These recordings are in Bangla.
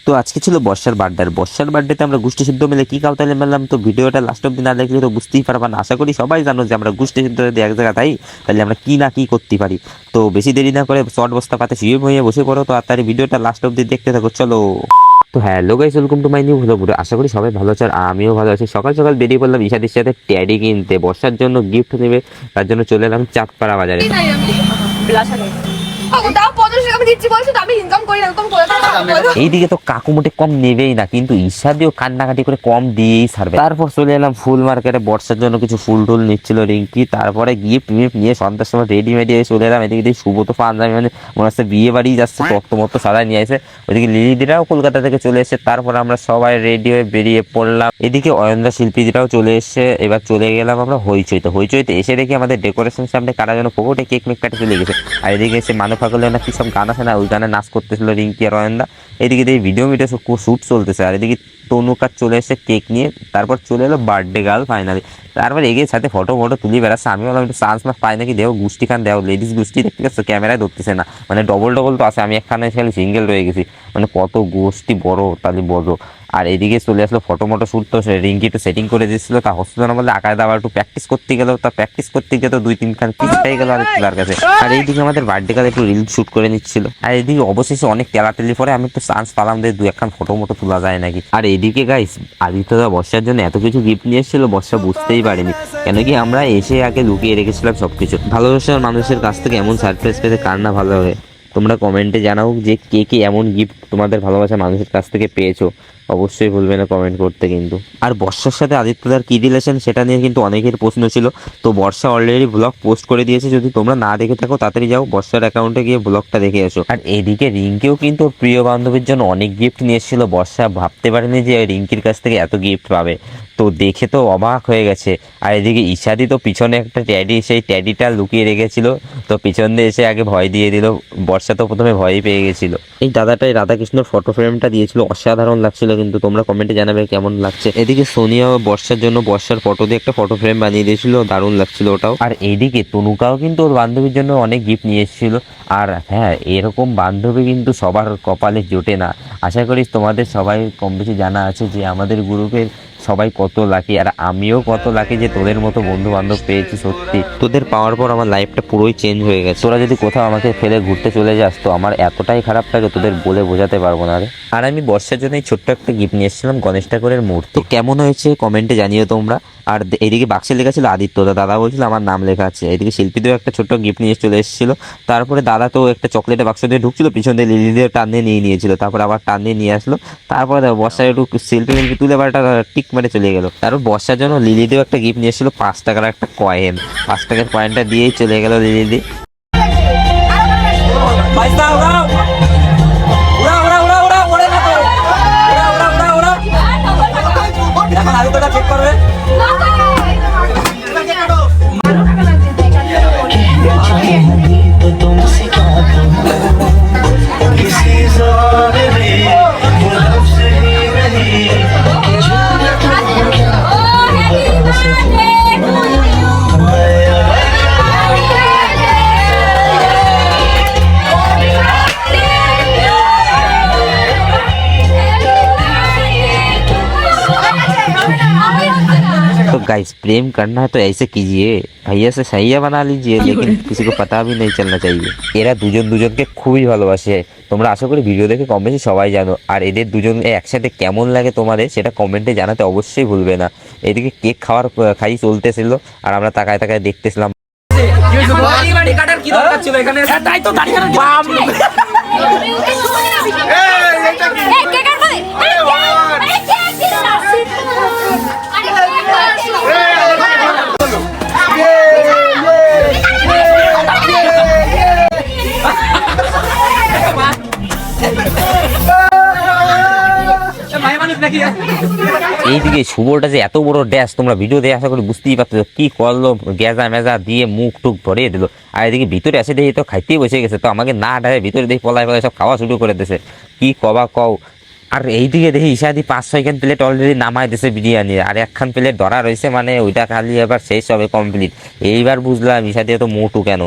তো আজকে ছিল বর্ষার বার্থডে, আর বর্ষার বার্থডেতে আমরা গোষ্ঠী সিদ্ধ মিলে কি কাউতালে মারলাম। তো ভিডিওটা লাস্ট অব্দি না দেখলে তো বুঝতেই পারবা না। আশা করি সবাই জানো যে আমরা গোষ্ঠী সিদ্ধ যদি এক জায়গা তাই তাহলে আমরা কি না কি করতে পারি। তো বেশি দেরি না করে শর্ট বস্তা পাতে শুয়ে বইয়ে বসে পড়ো। তো আর তার ভিডিওটা লাস্ট অব্দি দেখতে থাকো, চলো। তো hello guys, welcome to my new video. আশা করি সবাই ভালো আছে আর আমিও ভালো আছি। সকাল সকাল বেরিয়ে পড়লাম ঈশাদের সাথে ট্যাডি কিনতে, বর্ষার জন্য গিফট নেবে, তার জন্য চলে এলাম চাঁদপাড়া বাজারে। এইদিকে তো কাকু মোটে কম নেবেই না, কিন্তু ঈশা দিয়েও কান্নাকাটি করে কম দিয়েই ছাড়বে। তারপর চলে এলাম ফুল মার্কেটে, বর্ষার জন্য কিছু ফুল টুল নিচ্ছিল রিঙ্কি। তারপরে গিফট মিফট নিয়ে সন্ধ্যার সময় রেডিমেড চলে এলাম। এদিকে দিয়ে শুভ তো পাঞ্জাবি মানে মনে হচ্ছে বিয়ে বাড়ি যাচ্ছে, তত্ত্ব সাদাই নিয়ে আসে। ওইদিকে লিলিদিরাও কলকাতা থেকে চলে এসে, তারপর আমরা সবাই রেডি হয়ে বেরিয়ে পড়লাম। এদিকে অয়নদা শিল্পীদিরাও চলে এসে, এবার চলে গেলাম আমরা হইচইতে। হইচইতে এসে দেখি আমাদের ডেকোরেশন সামনে কারা যেন পকেটে কেক মেক কাটে চলে গেছে। আর এদিকে এসে মানু ফাগলে না কি সব গান আছে না, ওই গানে নাচ করতেছিল রিঙ্কি আর অয়নদা। এদিকে দিয়ে ভিডিও শ্যুট চলতেছে, আর এদিকে তনুকার চলে এসে কেক নিয়ে। তারপর চলে এলো বার্থডে গার্ল ফাইনালি। তারপর এগিয়ে সাথে ফটো তুলি বেড়াচ্ছে। আমি বললাম একটু চান্স মাস পাই নাকি, দেও গুষ্টি খান দেও, লেডিস গুষ্টি দেখতে পাচ্ছ ক্যামেরায় ধরতেছে না, মানে ডবল তো আছে। আমি একখানে খালি সিঙ্গেল রয়ে গেছি, মানে কত গোষ্ঠী বড় তাহলে বড়। আর এদিকে চলে আসলো ফটো শ্যুট। তো রিঙ্কি একটু সেটিং করে দিচ্ছিল, তা হচ্ছে না বলে আকাশ দাবার একটু প্র্যাকটিস করতে গেল। তা প্র্যাকটিস করতে গিয়ে তো 2-3 খান পিস পেয়ে গেল তার কাছে। আর এইদিকে আমাদের বার্থডে গার্ল একটু রিল শুট করে নিচ্ছিল। আর এইদিকে অবশেষে অনেক টেলাটেলি পরে আমি একটু চান্স পালাম যে 2-1 ফটো তোলা যায় নাকি। আর এইদিকে গাইস আদিত্যদা বর্ষার জন্য এত কিছু গিফট নিয়ে এসেছিল, বর্ষা বুঝতেই পারেনি, কেন কি আমরা এসে আগে লুকিয়ে রেখেছিলাম সবকিছু। ভালোবাসার মানুষের কাছ থেকে এমন সারপ্রাইজ পেতে কার না ভালো লাগে। তোমরা কমেন্টে জানাও যে কে কে এমন গিফট তোমাদের ভালোবাসার মানুষের কাছ থেকে পেয়েছো, অবশ্যই ভুলবে না কমেন্ট করতে কিন্তু। আর বর্ষার সাথে আদিত্যদার কি রিলেশন সেটা নিয়ে কিন্তু অনেকের প্রশ্ন ছিল। তো বর্ষা অলরেডি ব্লগ পোস্ট করে দিয়েছে, যদি তোমরা না দেখে থাকো তাড়াতাড়ি যাও বর্ষার অ্যাকাউন্টে গিয়ে ব্লগটা দেখে এসো। আর এদিকে রিঙ্কিও কিন্তু প্রিয় বান্ধবীর জন্য অনেক গিফট নিয়ে এসেছিল। বর্ষা ভাবতে পারেনি যে রিঙ্কির কাছ থেকে এত গিফট পাবে, তো দেখে তো অবাক হয়ে গেছে। আর এদিকে ঈশাদি তো পিছনে একটা ট্যাডি, সেই ট্যাডিটা লুকিয়ে রেখেছিল, তো পিছন দিয়ে এসে আগে ভয় দিয়ে দিল। বর্ষা তো প্রথমে ভয়ই পেয়ে গেছিল। এই দাদাটাই রাধাকৃষ্ণর ফটো ফ্রেমটা দিয়েছিল, অসাধারণ লাগছিল, কিন্তু তোমরা কমেন্টে জানাবে কেমন লাগছে। এদিকে সোনিয়া বর্ষার জন্য বর্ষার ফটো দিয়ে একটা ফটো ফ্রেম বানিয়ে দিয়েছিল, দারুণ লাগছিল ওটাও। আর এইদিকে তনুকাও কিন্তু ওর বান্ধবীর জন্য অনেক গিফট নিয়ে এসেছিল। আর হ্যাঁ, এরকম বান্ধবী কিন্তু সবার কপালে জোটে না। আশা করি তোমাদের সবাই কম বেশি জানা আছে যে আমাদের গ্রুপের সবাই কত লাকি, আর আমিও কত লাকি যে তোদের মতো বন্ধু বান্ধব পেয়েছি। সত্যি তোদের পাওয়ার পর আমার লাইফটা পুরোই চেঞ্জ হয়ে গেছে। তোরা যদি কোথাও আমাকে ফেলে ঘুরতে চলে যাস তো আমার এতটাই খারাপ লাগে, তোদের বলে বোঝাতে পারবো না রে। আর আমি বর্ষার জন্য ছোট্ট একটা গিফট নিয়ে এসেছিলাম, গণেশ ঠাকুরের মূর্তি। তো কেমন হয়েছে কমেন্টে জানিও তোমরা। আর এদিকে বাক্সে লেখা ছিল আদিত্য, দাদা বলছিল আমার নাম লেখা আছে। এদিকে শিল্পীদেরও একটা ছোট্ট গিফট নিয়ে চলে এসেছিল। তারপরে দাদা তো একটা চকলেটের বাক্স দিয়ে ঢুকছিল, পিছন দিয়ে লিলি দিয়ে টান দিয়ে নিয়েছিল, তারপর আবার টান দিয়ে আসলো। তারপরে বর্ষার একটু সেলফি তুলে আবার একটা টিক মেরে চলে গেল। তারপর বর্ষার জন্য লিলি দিয়েও একটা গিফট নিয়ে এসেছিল, 5 টাকার একটা কয়েন। 5 টাকার কয়েনটা দিয়েই চলে গেল লিলি দি। तो गाइस प्रेम करना है तो ऐसे कीजिए, भैया से सैया बना लीजिए, लेकिन किसी को पता भी नहीं चलना चाहिए। এরা দুজনকে খুবই ভালোবাসে, তোমরা আশা করি ভিডিও দেখে কম বেশি সবাই জানো। আর এদের দুজন একসাথে কেমন লাগে তোমাদের সেটা কমেন্টে জানাতে অবশ্যই ভুলবে না। এদিকে কেক খাই চলতেছিল আর আমরা তাকায় দেখতেছিলাম। এইদিকে শুভটা যে এত বড় ড্যাশ, তোমরা ভিডিও দিয়ে আশা করি বুঝতেই পারছো কি করলো, গেজা মেজা দিয়ে মুখ টুক ভরিয়ে দিল। আর এদিকে ভিতরে এসে দেখি তো খাইতেই বসে গেছে, তো আমাকে না ডাকে ভিতরে দেখি পলায় সব খাওয়া শুরু করে দিয়েছে, কি কবা কও। আর এইদিকে দেখি ঈশাদি 5-6 খান প্লেট অলরেডি নামাই দিয়েছে বিরিয়ানি, আর 1 প্লেট ধরা রয়েছে, মানে ওইটা খালি এবার শেষ হবে কমপ্লিট। এইবার বুঝলাম ঈশাদি এত মোটু কেন।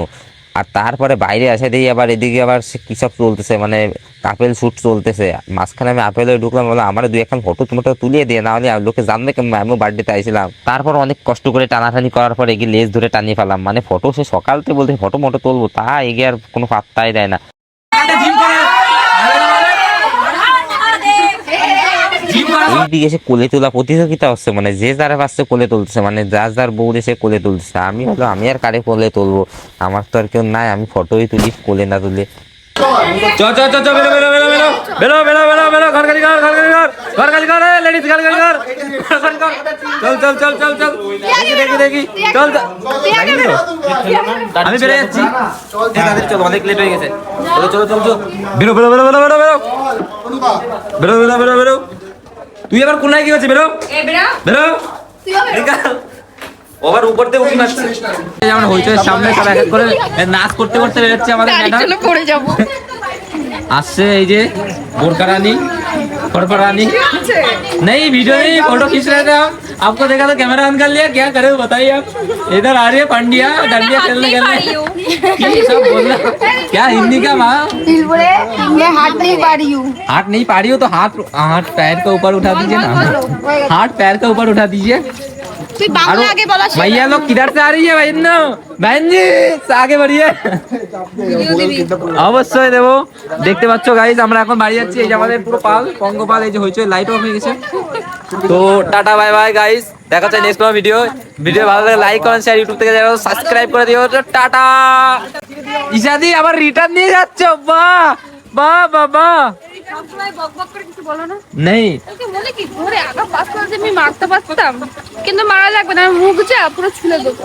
আর তারপরে বাইরে আসে দেখি আবার এদিকে আবার সে কি সব চলতেছে, মানে কাপেল শুট চলতেছে। মাঝখানে আমি আপেলে ঢুকলাম, বললাম আমার দুই একখান ফটো তুমিটা তুলিয়ে দিয়ে, না হলে লোকে জানবে কেমন আমিও বার্থডেতে আইছিলাম। তারপর অনেক কষ্ট করে টানাটানি করার পর এগিয়ে লেজ ধরে টানিয়ে ফেলাম, মানে ফটো সে সকালতে বলতে ফটো মটো তুলবো, তা এগিয়ে আর কোনো পাত্তাই দেয় না। এইদিকে এসে কোলে তোলা প্রতিযোগিতা হচ্ছে, মানে যে যারা পাচ্ছে কোলে তুলতেছে, মানে যার যার বউ এসে কোলে তুলতেছে। আমি হলো আমি আর কারে কোলে তুলবো, আমার তো আর কেউ নাই, আমি ফটোই তুলি কোলে না তুলে। আমি বেড়ে যাচ্ছি, চলো অনেক লেট হয়ে গেছে, চলো চলো চলো চলো বেরো বেরো বেরো বেরো বেরো বেরো বেরো বেরো বেরো বেরো। তুই আবার কোনায় কি হচ্ছে, বেরো বেরো ওভার উপর দিয়ে উঠে আসছে। যেমন হইচই সামনে সব এক এক করে নাচ করতে করতে বেরোচ্ছে আমাদের ম্যাডাম, পড়ে যাব আসছে। এই যে বোরকা रानी पर्पा रानी नहीं, वीडियो नहीं, फोटो खींच रहे थे हम, आपको देखा तो कैमरा ऑन कर लिया, क्या करे बताइए आप। इधर आ रही है पंडिया डंडिया खेलने ये सब बोल रहा, क्या हिंदी का माँ हाथ नहीं पा रही हूँ। हाथ नहीं पा रही हो तो हाथ हाथ पैर के ऊपर उठा दीजिए ना, हाथ पैर के ऊपर उठा दीजिए। भैया लोग किधर से आ रही है बहन जी आगे बढ़िए। অবশ্যই দেবো, দেখতে পাচ্ছ গাইজ আমরা এখন বাড়ি যাচ্ছি। এই যে আমাদের পুরো পাল পঙ্গপাল, এই যে হইচই লাইট অফ হয়ে গেছে। তো টাটা বাই বাই গাইজ, দেখা হচ্ছে নেক্সট কোনো ভিডিও ভালো লাগে লাইক করেন, শেয়ার, ইউটিউব থেকে যারা সাবস্ক্রাইব করে দিও। টাটা। ইশাদি আবার রিটার্ন নিয়ে যাচ্ছে, বাহ বাহ বাবা নেই মারতে পারতাম কিন্তু মারা লাগবে না, মুখ যা পুরো ছুলে দেবো।